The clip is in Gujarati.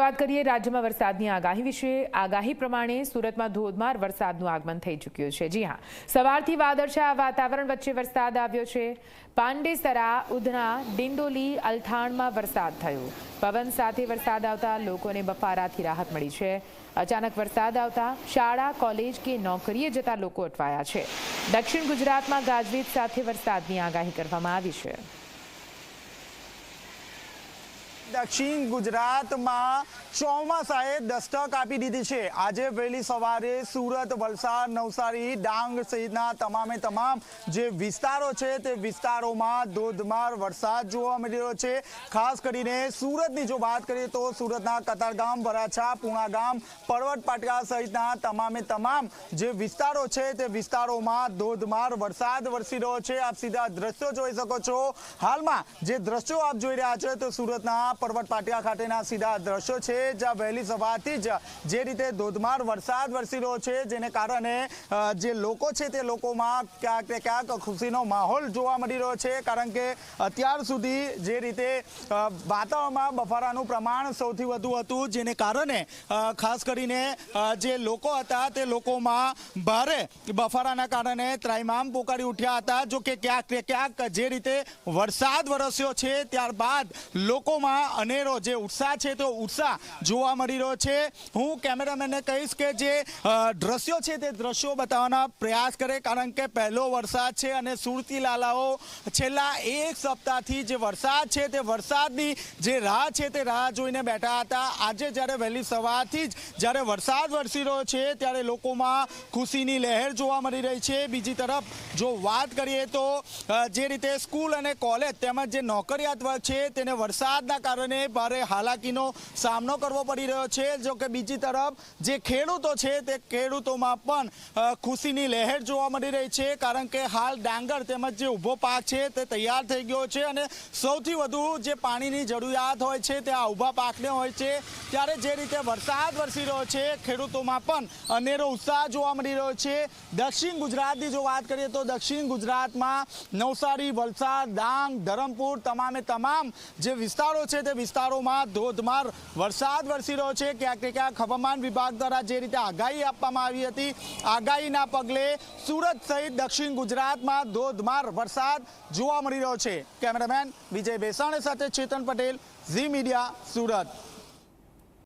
શરૂઆત કરીએ રાજ્યમાં વરસાદની આગાહી વિશે। આગાહી પ્રમાણે સુરતમાં ધોધમાર વરસાદનું આગમન થઈ ચૂક્યું છે। જી હા, સવારથી વાદળછાયા વાતાવરણ વચ્ચે વરસાદ આવ્યો છે। પાંડેસરા, ઉધના, ડિંડોલી, અલથાણમાં વરસાદ થયો। પવન સાથે વરસાદ આવતા લોકોને બફારાથી રાહત મળી છે। અચાનક વરસાદ આવતા શાળા, કોલેજ કે નોકરીએ જતા લોકો અટવાયા છે। દક્ષિણ ગુજરાતમાં ગાજવીજ સાથે વરસાદની આગાહી કરવામાં આવી છે। दक्षिण गुजरात में ચોમાસાએ દસ્તક આપી દીધી છે। આજે વહેલી સવારે સુરત, વલસાડ, નવસારી, ડાંગ સહિતના તમામે તમામ જે વિસ્તારો છે તે વિસ્તારોમાં ધોધમાર વરસાદ જોવા મળી રહ્યો છે। ખાસ કરીને સુરતની જો વાત કરીએ તો સુરતના કતારગામ, વરાછા, પૂણાગામ, પરવટ પાટિયા સહિતના તમામે તમામ જે વિસ્તારો છે તે વિસ્તારોમાં ધોધમાર વરસાદ વરસી રહ્યો છે। આપ સીધા દ્રશ્યો જોઈ શકો છો। હાલમાં જે દ્રશ્યો આપ જોઈ રહ્યા છો તો સુરતના પરવટ પાટિયા ખાતેના સીધા દ્રશ્યો છે, જ્યાં વહેલી સવારથી જ જે રીતે ધોધમાર વરસાદ વરસી રહ્યો છે, જેને કારણે જે લોકો છે તે લોકોમાં ક્યાંક ને ક્યાંક ખુશીનો માહોલ જોવા મળી રહ્યો છે। કારણ કે અત્યાર સુધી જે રીતે વાતાવરણમાં બફારાનું પ્રમાણ સૌથી વધુ હતું, જેને કારણે ખાસ કરીને જે લોકો હતા તે લોકોમાં ભારે બફારાના કારણે ત્રાહિમામ પોકારી ઉઠ્યા હતા। જો કે ક્યાંક ને ક્યાંક જે રીતે વરસાદ વરસ્યો છે ત્યારબાદ લોકોમાં અનેરો જે ઉત્સાહ છે તો ઉત્સાહ જોવા મળી રહ્યો છે। હું કેમેરામેનને કહીશ કે જે દ્રશ્યો છે તે દ્રશ્યો બતાવવાના પ્રયાસ કરે, કારણ કે પહેલો વરસાદ છે અને સુરતી લાલાઓ છેલ્લા એક સપ્તાહથી જે વરસાદ છે તે વરસાદની જે રાહ છે તે રાહ જોઈને બેઠા હતા। આજે જ્યારે વહેલી સવારથી જ જ્યારે વરસાદ વરસી રહ્યો છે ત્યારે લોકોમાં ખુશીની લહેર જોવા મળી રહી છે। બીજી તરફ જો વાત કરીએ તો જે રીતે સ્કૂલ અને કોલેજ તેમજ જે નોકરિયાત વર્ગ છે તેને વરસાદના કારણે ભારે હાલાકીનો સામનો કરવો પડી રહ્યો છે। જો કે બીજી તરફ જે ખેડૂતો છે તે ખેડૂતોમાં પણ ખુશીની લહેર જોવા મળી રહી છે, કારણ કે હાલ ડાંગર તેમજ જે ઊભો પાક છે તે તૈયાર થઈ ગયો છે અને સૌથી વધુ જે પાણીની જરૂરિયાત હોય છે તે આ ઊભા પાકને હોય છે। ત્યારે જે રીતે વરસાદ વરસી રહ્યો છે ખેડૂતોમાં પણ અનેરો ઉત્સાહ જોવા મળી રહ્યો છે। દક્ષિણ ગુજરાતની જો વાત કરીએ તો દક્ષિણ ગુજરાતમાં નવસારી, વલસાડ, ડાંગ, ધરમપુર તમામે તમામ જે વિસ્તારો છે તે વિસ્તારોમાં ધોધમાર વરસાદ વરસી રહ્યો છે। ક્યાંક ને ક્યાંક હવામાન વિભાગ દ્વારા જે રીતે આગાહી આપવામાં આવી હતી, આગાહીના પગલે સુરત સહિત દક્ષિણ ગુજરાતમાં ધોધમાર વરસાદ જોવા મળી રહ્યો છે। કેમેરામેન વિજય બેસાણે સાથે ચેતન પટેલ, ઝી મીડિયા, સુરત।